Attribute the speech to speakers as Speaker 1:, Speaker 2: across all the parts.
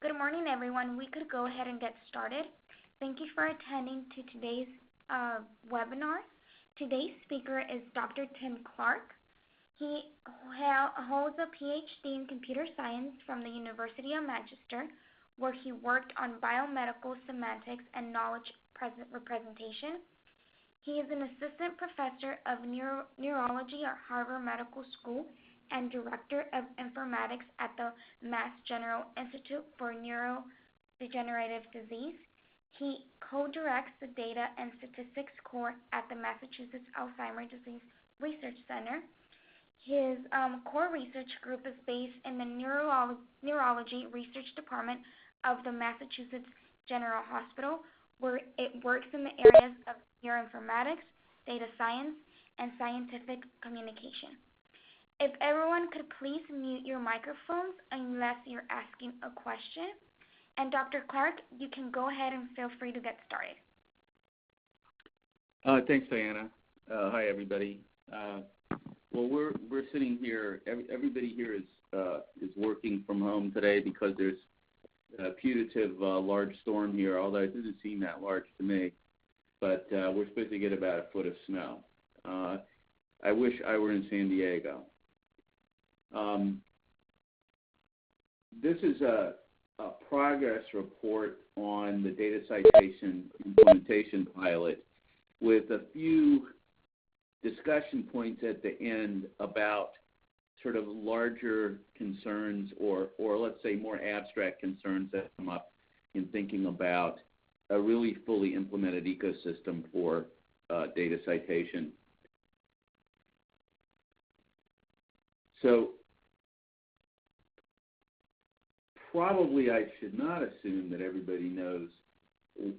Speaker 1: Good morning, everyone. We could go ahead and get started. Thank you for attending to today's webinar. Today's speaker is Dr. Tim Clark. He holds a PhD in computer science from the University of Manchester, where he worked on biomedical semantics and knowledge representation. He is an assistant professor of neurology at Harvard Medical School and director of informatics at the Mass General Institute for Neurodegenerative Disease. He co-directs the Data and Statistics Core at the Massachusetts Alzheimer's Disease Research Center. His core research group is based in the Neurology Research Department of the Massachusetts General Hospital, where it works in the areas of neuroinformatics, data science, and scientific communication. If everyone could please mute your microphones unless you're asking a question. And Dr. Clark, you can go ahead and feel free to get started.
Speaker 2: Thanks, Diana. Hi, everybody. Well, we're sitting here. Everybody here is working from home today because there's a putative large storm here, although it doesn't seem that large to me. But we're supposed to get about a foot of snow. I wish I were in San Diego. This is a progress report on the data citation implementation pilot with a few discussion points at the end about sort of larger concerns or let's say more abstract concerns that come up in thinking about a really fully implemented ecosystem for data citation. So probably I should not assume that everybody knows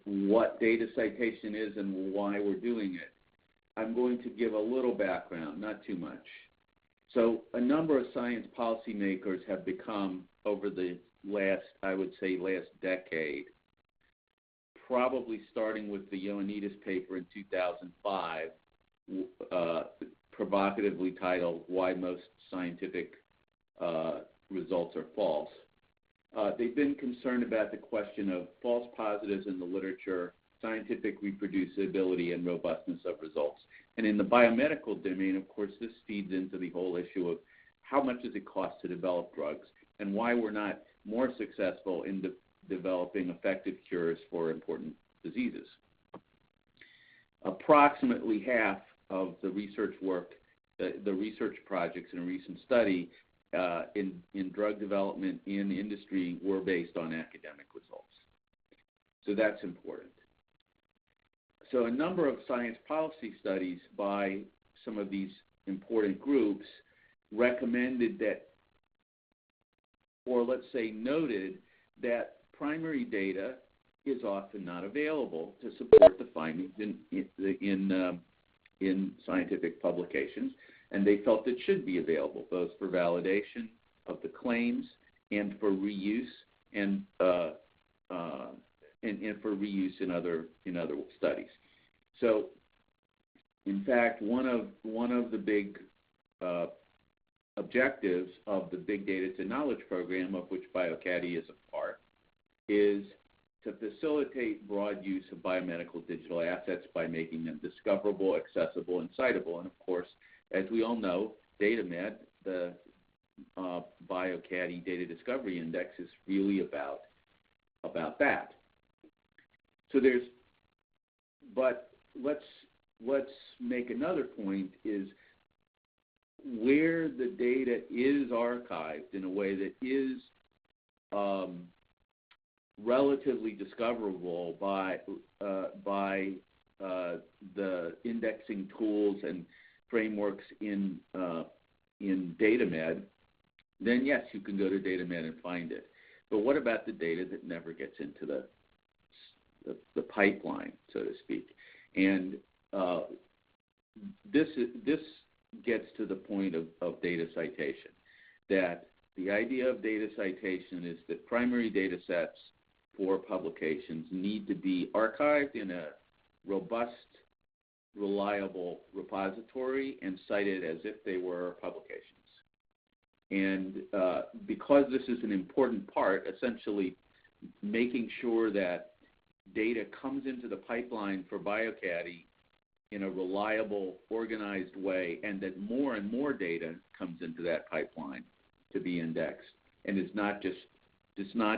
Speaker 2: what data citation is and why we're doing it. I'm going to give a little background, not too much. So a number of science policymakers have become, over the last decade, probably starting with the Ioannidis paper in 2005, provocatively titled "Why Most Scientific Results Are False." They've been concerned about the question of false positives in the literature, scientific reproducibility, and robustness of results. And in the biomedical domain, of course, this feeds into the whole issue of how much does it cost to develop drugs and why we're not more successful in developing effective cures for important diseases. Approximately half of the research work, the research projects in a recent study in drug development in industry were based on academic results. So that's important. So a number of science policy studies by some of these important groups recommended that, or let's say noted, that primary data is often not available to support the findings in scientific publications, and they felt it should be available both for validation of the claims and for reuse and for reuse in other studies. So, in fact, one of the big objectives of the Big Data to Knowledge program, of which bioCADDIE is a part, is to facilitate broad use of biomedical digital assets by making them discoverable, accessible, and citable. And of course, as we all know, DataMed, the bioCADDIE Data Discovery Index, is really about that. So but let's make another point is where the data is archived in a way that is relatively discoverable by the indexing tools and frameworks in DataMed, then yes, you can go to DataMed and find it. But what about the data that never gets into the pipeline, so to speak? And this gets to the point of data citation, that the idea of data citation is that primary data sets for publications need to be archived in a robust, reliable repository and cited as if they were publications. And because this is an important part, essentially making sure that data comes into the pipeline for bioCADDIE in a reliable, organized way, and that more and more data comes into that pipeline to be indexed, and does not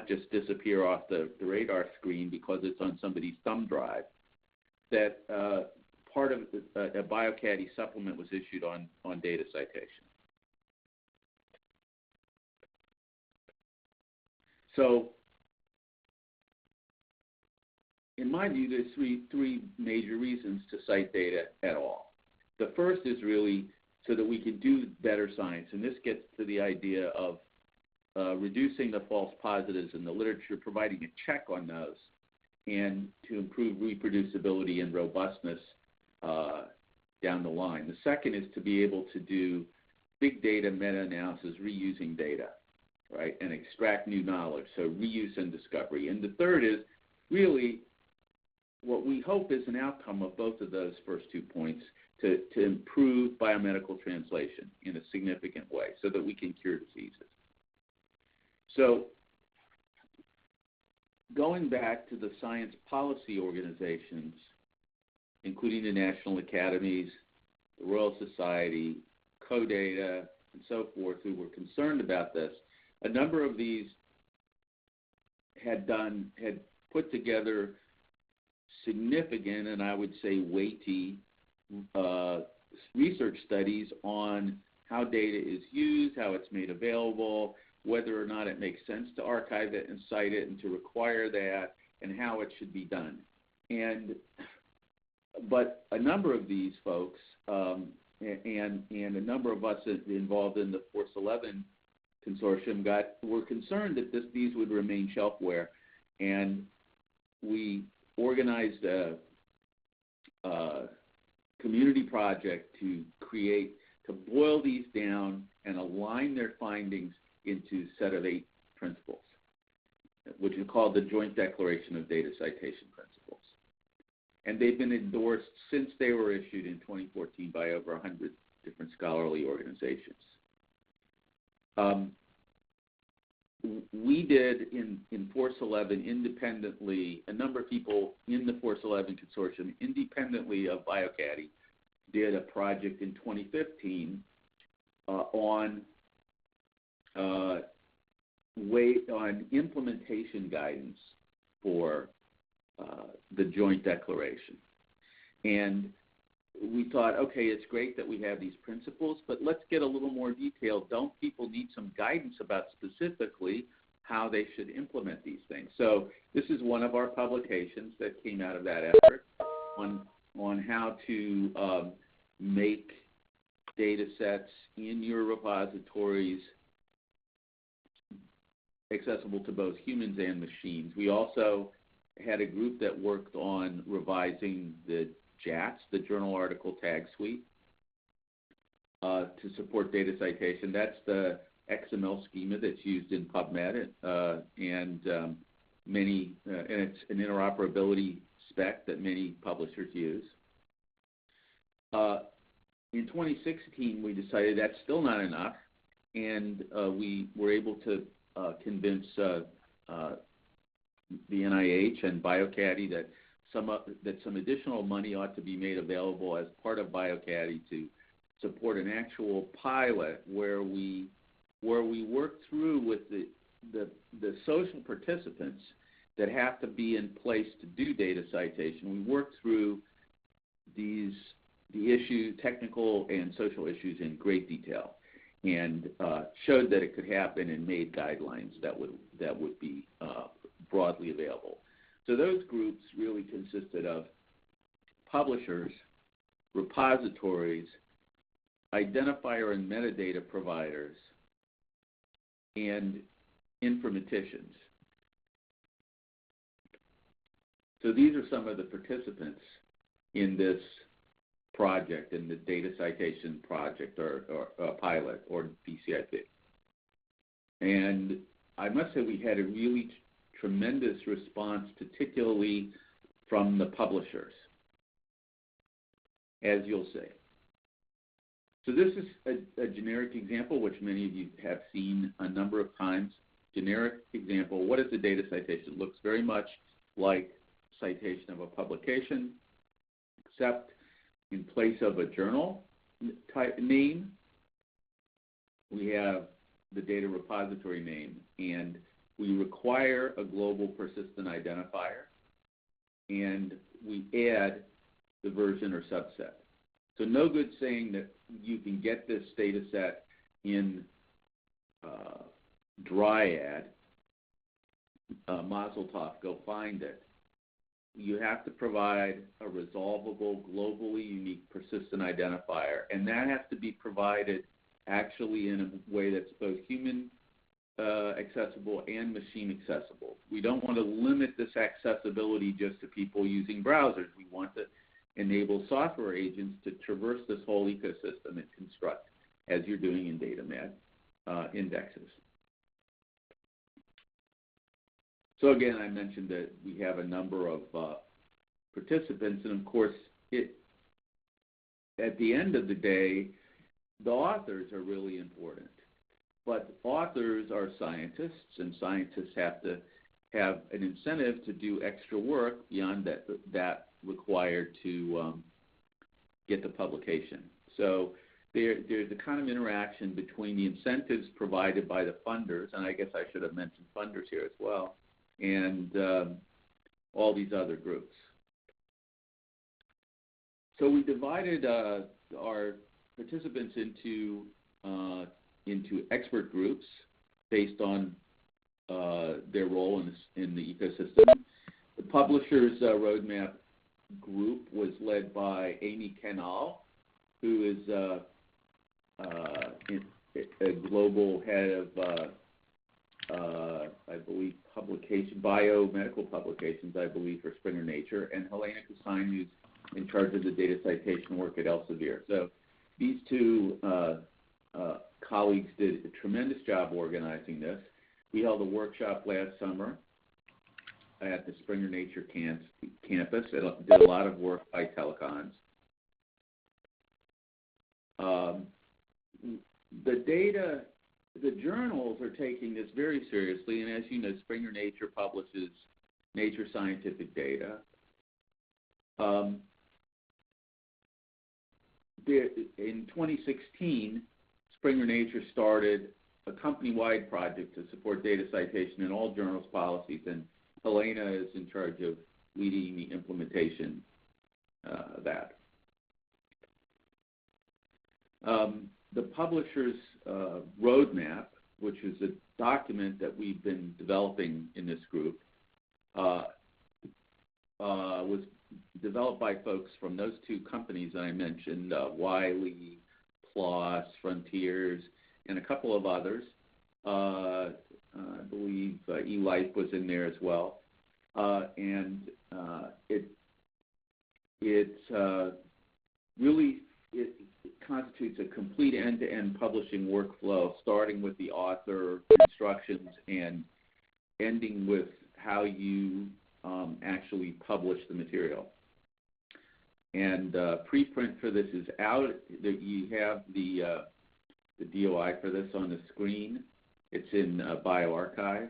Speaker 2: just disappear off the radar screen because it's on somebody's thumb drive. That part of a bioCADDIE supplement was issued on data citation. So, in my view, there's three major reasons to cite data at all. The first is really so that we can do better science, and this gets to the idea of reducing the false positives in the literature, providing a check on those, and to improve reproducibility and robustness down the line. The second is to be able to do big data meta-analysis reusing data, right, and extract new knowledge, so reuse and discovery. And the third is really what we hope is an outcome of both of those first 2 points, to improve biomedical translation in a significant way so that we can cure diseases. So going back to the science policy organizations, including the national academies, the Royal Society, CODATA, and so forth, who were concerned about this, a number of these had put together significant, and I would say weighty, research studies on how data is used, how it's made available, whether or not it makes sense to archive it and cite it and to require that, and how it should be done. But a number of these folks and a number of us involved in the Force 11 consortium were concerned that these would remain shelfware, and we organized a community project to boil these down and align their findings into a set of 8 principles, which is called the Joint Declaration of Data Citation Principles. And they've been endorsed since they were issued in 2014 by over 100 different scholarly organizations. We did in Force 11 independently, a number of people in the Force 11 consortium independently of bioCADDIE did a project in 2015 on implementation guidance for the Joint Declaration. And we thought, okay, it's great that we have these principles, but let's get a little more detailed. Don't people need some guidance about specifically how they should implement these things? So this is one of our publications that came out of that effort on how to make data sets in your repositories accessible to both humans and machines. We also had a group that worked on revising the JATS, the Journal Article Tag Suite, to support data citation. That's the XML schema that's used in PubMed, and it's an interoperability spec that many publishers use. In 2016, we decided that's still not enough, and we were able to convince the NIH and bioCADDIE that some additional money ought to be made available as part of bioCADDIE to support an actual pilot where we work through with the social participants that have to be in place to do data citation. We work through the technical and social issues in great detail, and showed that it could happen and made guidelines that would be broadly available. So those groups really consisted of publishers, repositories, identifier and metadata providers, and informaticians. So these are some of the participants in this project, in the data citation project or pilot or DCIP. And I must say we had a really tremendous response, particularly from the publishers, as you'll see. So this is a generic example, which many of you have seen a number of times. generic example, what is a data citation? It looks very much like citation of a publication, except in place of a journal type name, we have the data repository name, and we require a global persistent identifier, and we add the version or subset. So no good saying that you can get this data set in Dryad, Mazel Tov, go find it. You have to provide a resolvable, globally unique persistent identifier, and that has to be provided actually in a way that's both human accessible and machine accessible. We don't want to limit this accessibility just to people using browsers. We want to enable software agents to traverse this whole ecosystem and construct, as you're doing in DataMed, indexes. So again, I mentioned that we have a number of participants, and of course, at the end of the day, the authors are really important. But authors are scientists, and scientists have to have an incentive to do extra work beyond that required to get the publication. So there's a kind of interaction between the incentives provided by the funders, and I guess I should have mentioned funders here as well, and all these other groups. So we divided our participants into expert groups based on their role in the ecosystem. The publishers roadmap group was led by Amy Kenall, who is a global head of I believe biomedical publications, I believe, for Springer Nature, and Helena Kusine, who's in charge of the data citation work at Elsevier. So these two colleagues did a tremendous job organizing this. We held a workshop last summer at the Springer Nature campus. It did a lot of work by telecons. The journals are taking this very seriously, and as you know, Springer Nature publishes Nature scientific data. In 2016, Springer Nature started a company-wide project to support data citation in all journals policies, and Helena is in charge of leading the implementation of that. The publisher's roadmap, which is a document that we've been developing in this group, was developed by folks from those two companies I mentioned, Wiley, PLOS, Frontiers, and a couple of others. I believe eLife was in there as well. And it constitutes a complete end-to-end publishing workflow, starting with the author instructions and ending with how you actually publish the material. And preprint for this is out. You have the DOI for this on the screen. It's in bioRxiv.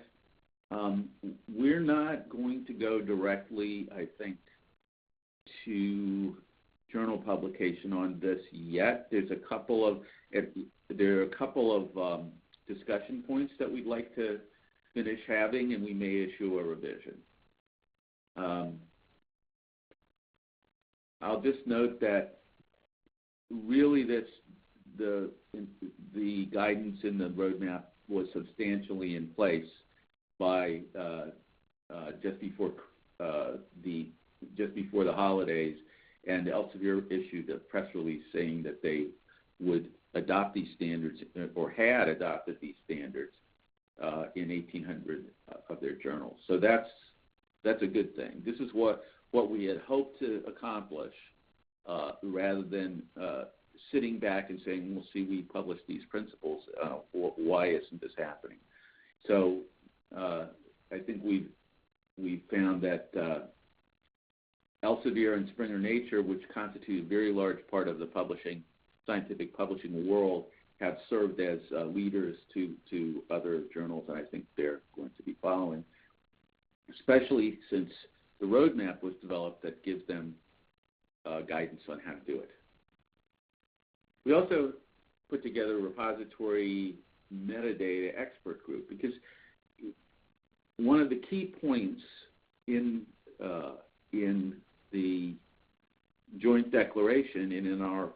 Speaker 2: We're not going to go directly, I think, to journal publication on this yet. There are a couple of discussion points that we'd like to finish having, and we may issue a revision. I'll just note that really the guidance in the roadmap was substantially in place by just before the holidays, and Elsevier issued a press release saying that they would adopt these standards, or had adopted these standards in 1,800 of their journals. So that's a good thing. This is what we had hoped to accomplish, rather than sitting back and saying, "We'll see, we published these principles. Why isn't this happening?" So I think we've found that Elsevier and Springer Nature, which constitute a very large part of the scientific publishing world, have served as leaders to other journals, and I think they're going to be following, especially since the roadmap was developed that gives them guidance on how to do it. We also put together a repository metadata expert group, because one of the key points in the joint declaration and in our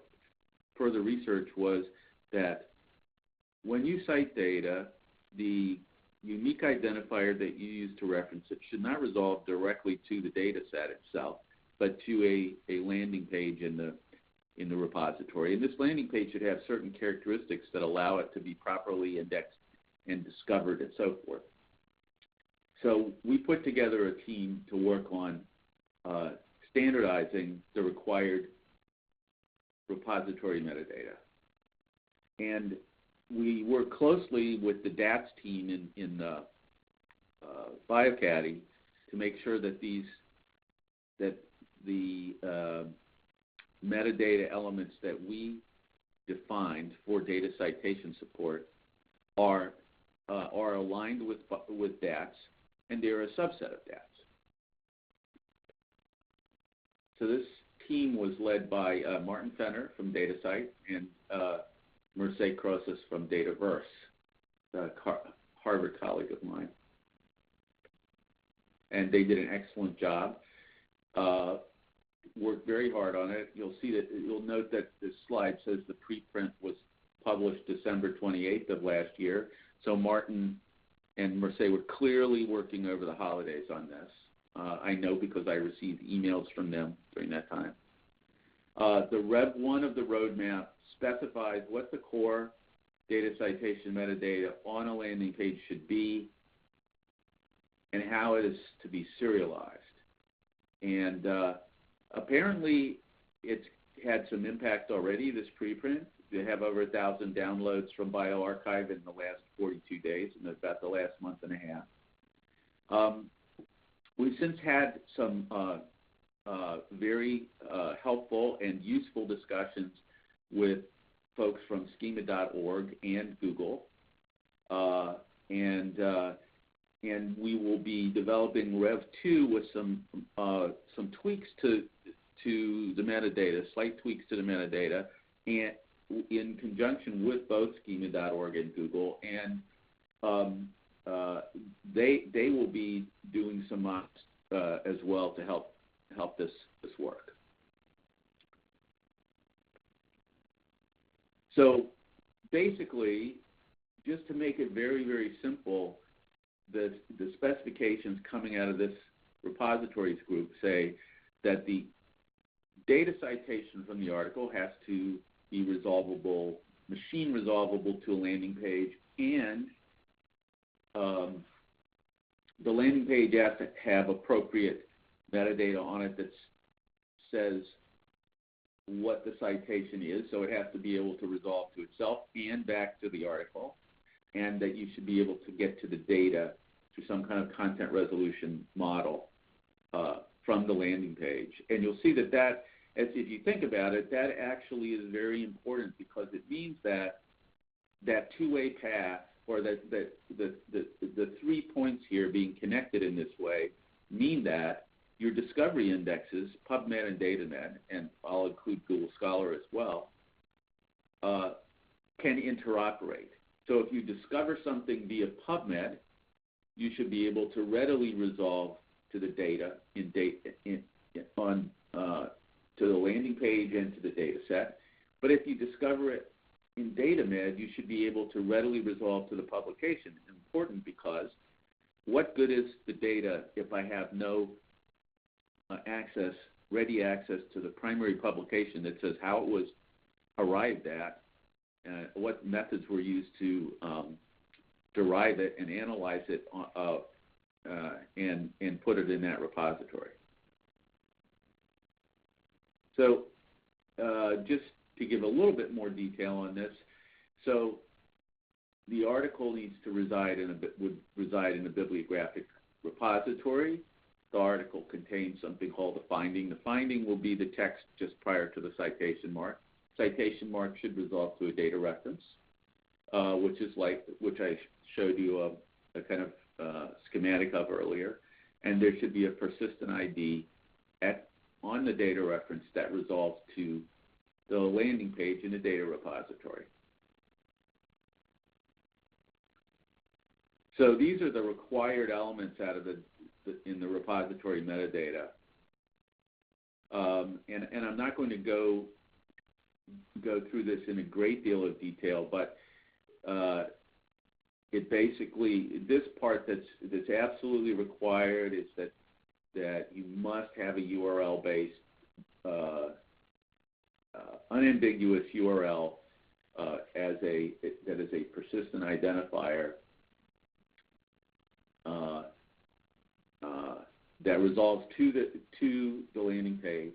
Speaker 2: further research was that when you cite data, the unique identifier that you use to reference it should not resolve directly to the data set itself, but to a landing page in the repository. And this landing page should have certain characteristics that allow it to be properly indexed and discovered and so forth. So we put together a team to work on standardizing the required repository metadata. And we work closely with the DATS team in bioCADDIE to make sure that the metadata elements that we defined for data citation support are aligned with DATS, and they're a subset of DATS. So this team was led by Martin Fenner from DataCite and Mercedes Croces from Dataverse, a Harvard colleague of mine. And they did an excellent job. Worked very hard on it. You'll note that this slide says the preprint was published December 28th of last year. So Martin and Mercedes were clearly working over the holidays on this. I know because I received emails from them during that time. The Rev 1 of the roadmap specifies what the core data citation metadata on a landing page should be and how it is to be serialized. And apparently it's had some impact already, this preprint. They have over 1,000 downloads from bioRxiv in the last 42 days, in about the last month and a half. We've since had some very helpful and useful discussions with folks from schema.org and Google, and we will be developing Rev 2 with some tweaks to the metadata, slight tweaks to the metadata, and in conjunction with both schema.org and Google, and they will be doing some mocks as well to help this work. So basically, just to make it very, very simple, the specifications coming out of this repositories group say that the data citation from the article has to be resolvable, machine resolvable to a landing page, and the landing page has to have appropriate metadata on it that says what the citation is, so it has to be able to resolve to itself and back to the article, and that you should be able to get to the data through some kind of content resolution model from the landing page. And you'll see that as if you think about it, that actually is very important, because it means that two-way path, or that the 3 points here being connected in this way, mean that your discovery indexes, PubMed and DataMed, and I'll include Google Scholar as well, can interoperate. So if you discover something via PubMed, you should be able to readily resolve to the data to the landing page and to the data set. But if you discover it in DataMed, you should be able to readily resolve to the publication. It's important because what good is the data if I have no ready access to the primary publication that says how it was arrived at, what methods were used to derive it and analyze it and put it in that repository. So just to give a little bit more detail on this, so the article needs to would reside in a bibliographic repository. The article contains something called the finding. The finding will be the text just prior to the citation mark. Citation mark should resolve to a data reference. which I showed you a kind of schematic of earlier, and there should be a persistent ID on the data reference that resolves to the landing page in the data repository. So these are the required elements out of in the repository metadata. And I'm not going to go through this in a great deal of detail, but it basically, this part that's absolutely required is that you must have a URL-based, unambiguous URL that is a persistent identifier that resolves to the landing page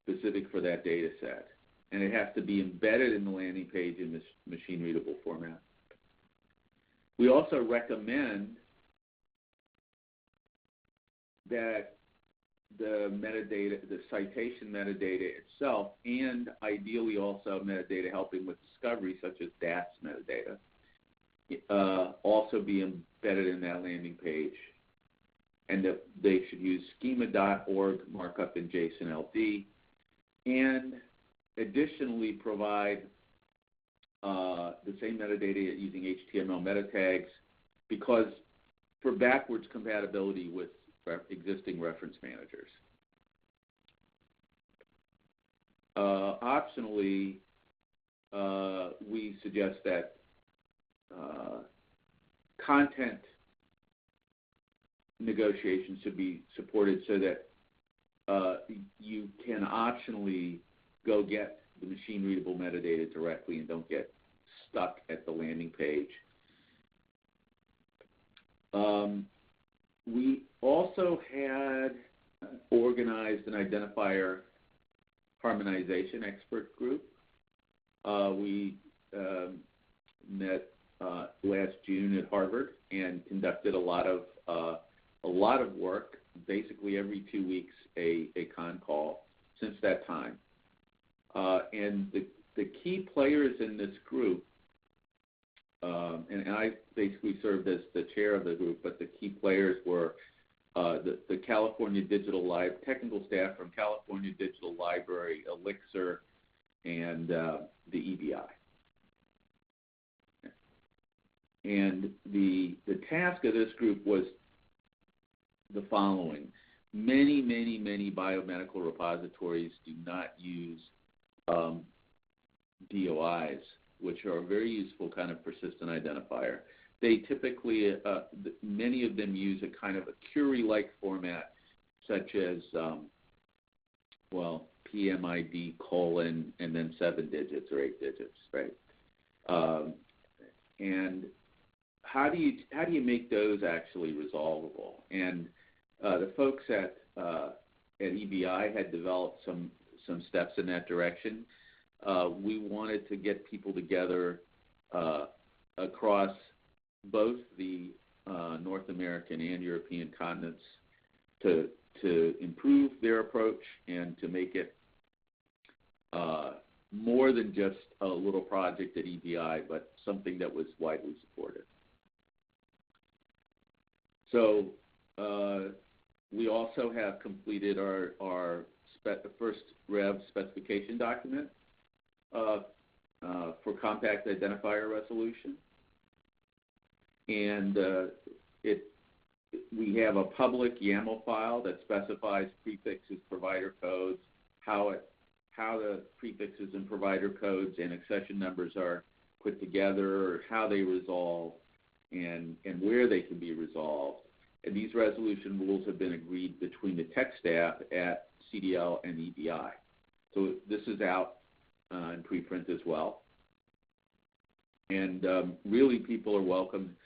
Speaker 2: specific for that data set. And it has to be embedded in the landing page in this machine-readable format. We also recommend that the metadata, the citation metadata itself, and ideally also metadata helping with discovery, such as DAS metadata, also be embedded in that landing page, and that they should use schema.org markup in JSON-LD, and additionally provide the same metadata using HTML meta tags, because for backwards compatibility with existing reference managers. Optionally, we suggest that content negotiations should be supported so that you can optionally go get the machine-readable metadata directly and don't get stuck at the landing page. We also had organized an identifier harmonization expert group. We met last June at Harvard and conducted a lot of work, basically every 2 weeks a con call since that time. And the key players in this group, and I basically served as the chair of the group, but the key players were the California technical staff from California Digital Library, Elixir, and the EBI. And the task of this group was the following. Many biomedical repositories do not use DOIs, which are a very useful kind of persistent identifier. They typically, many of them use a kind of a query-like format, such as, PMID : and then 7 digits or 8 digits, right? And how do you make those actually resolvable? And the folks at EBI had developed some steps in that direction. We wanted to get people together across both the North American and European continents to improve their approach and to make it more than just a little project at EBI, but something that was widely supported. So we also have completed our first REV specification document for compact identifier resolution. And we have a public YAML file that specifies prefixes, provider codes, how the prefixes and provider codes and accession numbers are put together, how they resolve, and where they can be resolved. And these resolution rules have been agreed between the tech staff at CDL and EBI. So this is out in preprint as well. And really people are welcome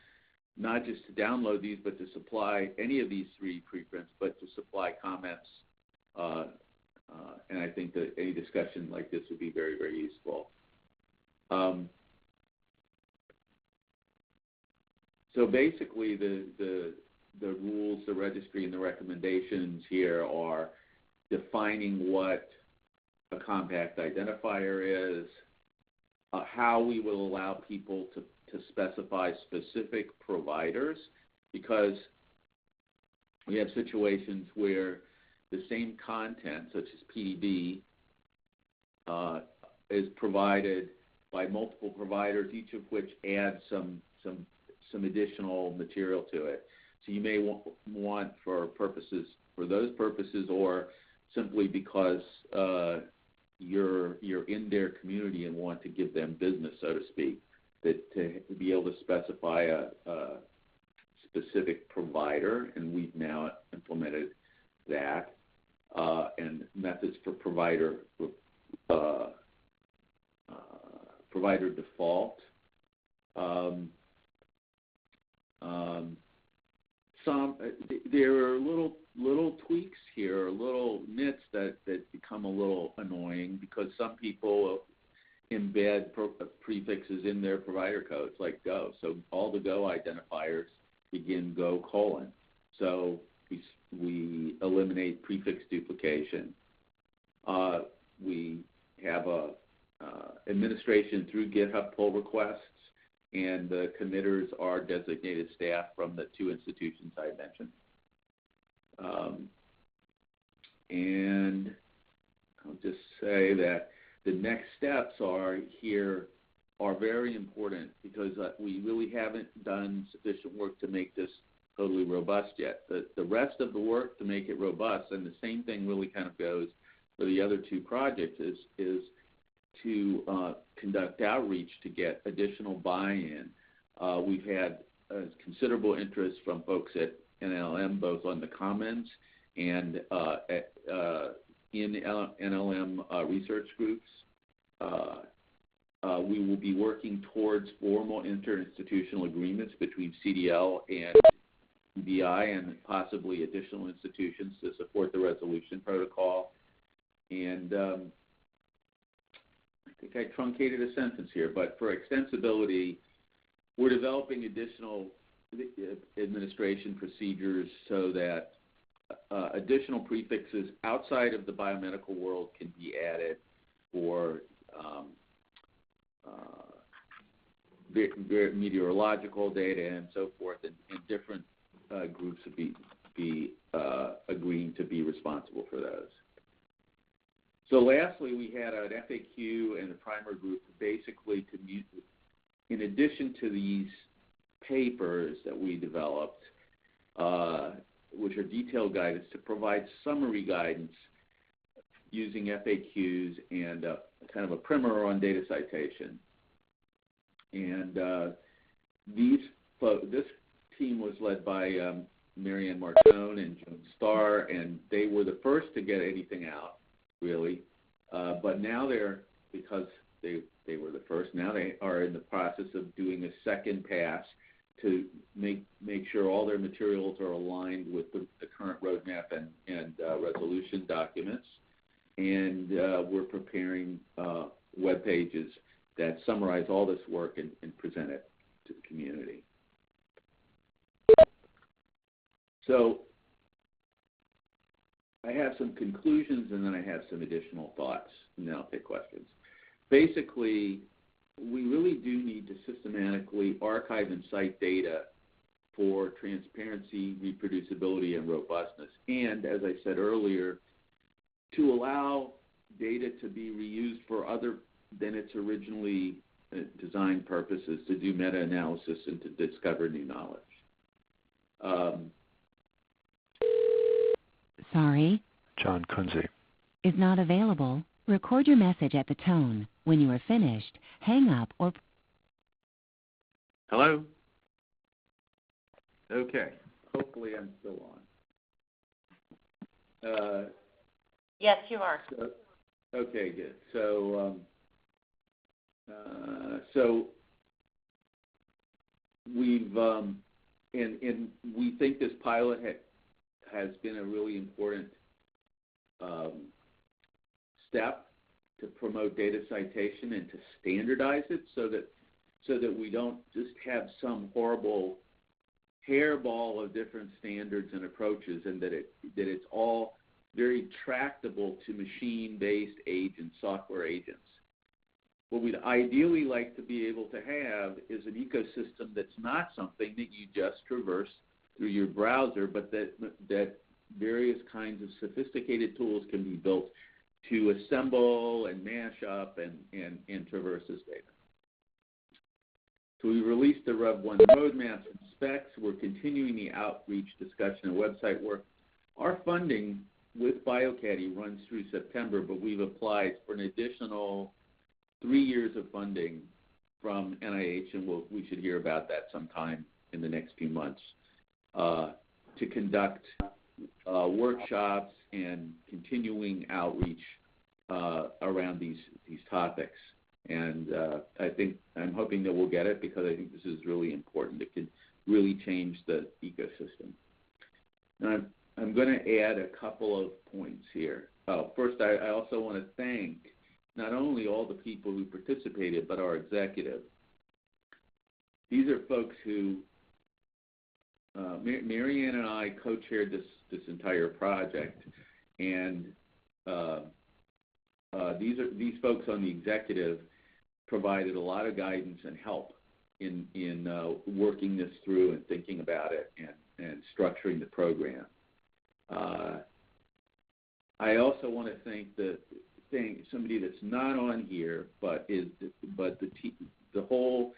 Speaker 2: not just to download these, but to supply any of these 3 preprints, but to supply comments. And I think that any discussion like this would be very, very useful. So basically the rules, the registry, and the recommendations here are defining what a compact identifier is, how we will allow people to specify specific providers, because we have situations where the same content, such as PDB, is provided by multiple providers, each of which adds some additional material to it. So you may want for those purposes, or simply because you're in their community and want to give them business, so to speak, that to be able to specify a specific provider, and we've now implemented that, and methods for provider default. There are little tweaks here, little nits that become a little annoying, because some people embed prefixes in their provider codes, like Go. So all the Go identifiers begin Go : So we eliminate prefix duplication. We have administration through GitHub pull requests, and the committers are designated staff from the two institutions I mentioned. And I'll just say that the next steps are very important, because we really haven't done sufficient work to make this totally robust yet. The rest of the work to make it robust, and the same thing really kind of goes for the other two projects, is to conduct outreach to get additional buy-in. We've had considerable interest from folks at NLM, both on the Commons and in NLM research groups. We will be working towards formal interinstitutional agreements between CDL and BI, and possibly additional institutions to support the resolution protocol. And I think I truncated a sentence here, but for extensibility, we're developing additional administration procedures so that additional prefixes outside of the biomedical world can be added for meteorological data and so forth, and different groups would be agreeing to be responsible for those. So lastly, we had an FAQ and a primer group basically in addition to these papers that we developed, which are detailed guidance, to provide summary guidance using FAQs and kind of a primer on data citation. And this team was led by Marianne Martone and Joan Starr, and they were the first to get anything out, really. But now because they were the first, now they are in the process of doing a second pass to make sure all their materials are aligned with the current roadmap and resolution documents. And we're preparing web pages that summarize all this work and present it to the community. So I have some conclusions, and then I have some additional thoughts, and then I'll take questions. Basically, we really do need to systematically archive and cite data for transparency, reproducibility, and robustness. And as I said earlier, to allow data to be reused for other than its originally designed purposes, to do meta-analysis and to discover new knowledge.
Speaker 3: Sorry.
Speaker 4: John Kunze
Speaker 3: Is not available. Record your message at the tone. When you are finished, hang up or...
Speaker 2: Hello? Okay. Hopefully I'm still on.
Speaker 5: Yes, you are.
Speaker 2: Okay, good. So we've and we think this pilot has been a really important step to promote data citation and to standardize it, so that we don't just have some horrible hairball of different standards and approaches, and that it's all very tractable to machine-based agents, software agents. what we'd ideally like to be able to have is an ecosystem that's not something that you just traverse through your browser, but that various kinds of sophisticated tools can be built to assemble and mash up and traverse this data. So we released the Rev 1 roadmaps and specs. We're continuing the outreach, discussion, and website work. Our funding with bioCADDIE runs through September, but we've applied for an additional 3 years of funding from NIH, and we should hear about that sometime in the next few months, to conduct workshops and continuing outreach around these topics. And I'm hoping that we'll get it, because I think this is really important. It could really change the ecosystem. Now, I'm going to add a couple of points here. First, I also want to thank not only all the people who participated, but our executive. These are folks who, Marianne and I co-chaired this entire project, and these folks on the executive provided a lot of guidance and help in working this through and thinking about it and structuring the program. I also want to thank somebody that's not on here, but the whole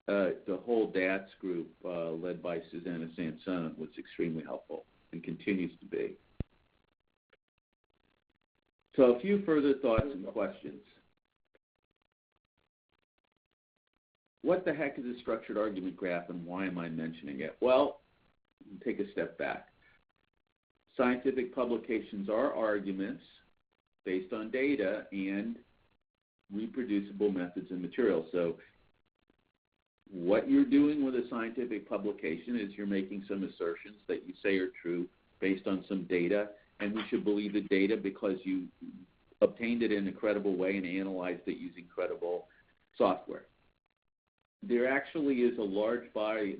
Speaker 2: DATS group led by Susanna Sansone was extremely helpful and continues to be. So a few further thoughts and questions. What the heck is a structured argument graph, and why am I mentioning it? Well, take a step back. Scientific publications are arguments based on data and reproducible methods and materials. So what you're doing with a scientific publication is you're making some assertions that you say are true based on some data, and we should believe the data because you obtained it in a credible way and analyzed it using credible software. There actually is a large body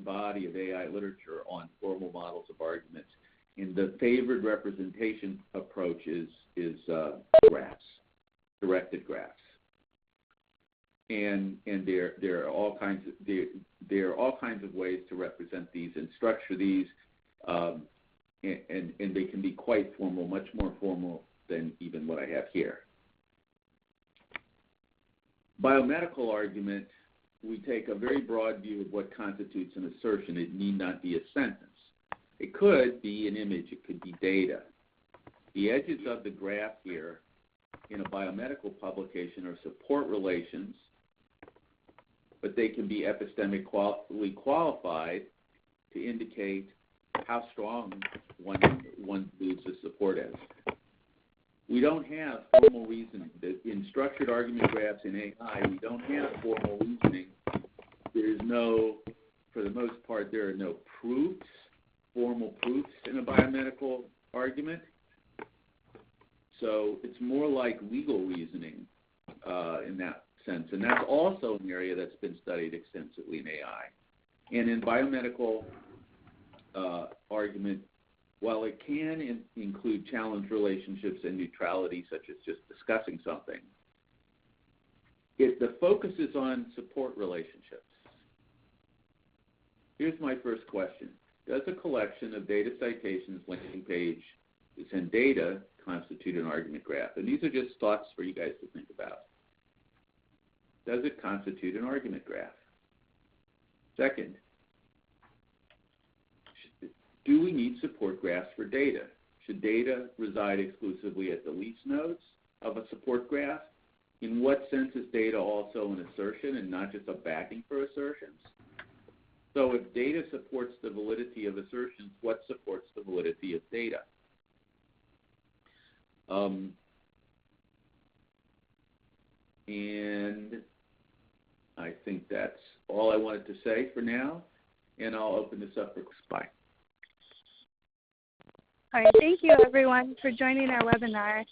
Speaker 2: of AI literature on formal models of arguments, and the favored representation approach is graphs, directed graphs. And there are all kinds of ways to represent these and structure these, and they can be quite formal, much more formal than even what I have here. Biomedical argument, we take a very broad view of what constitutes an assertion. It need not be a sentence. It could be an image. It could be data. The edges of the graph here in a biomedical publication are support relations, but they can be epistemically qualified to indicate how strong one believes the support is. We don't have formal reasoning. In structured argument graphs in AI, we don't have formal reasoning. There's no, for the most part, there are no proofs, formal proofs in a biomedical argument. So it's more like legal reasoning in that sense. And that's also an area that's been studied extensively in AI. And in biomedical argument, while it can include challenge relationships and neutrality, such as just discussing something, the focus is on support relationships. Here's my first question. Does a collection of data citations, linking pages, and data constitute an argument graph? And these are just thoughts for you guys to think about. Does it constitute an argument graph? Second, do we need support graphs for data? Should data reside exclusively at the leaf nodes of a support graph? In what sense is data also an assertion and not just a backing for assertions? So if data supports the validity of assertions, what supports the validity of data? And I think that's all I wanted to say for now, and I'll open this up for questions.
Speaker 4: All right, thank you everyone for joining our webinar.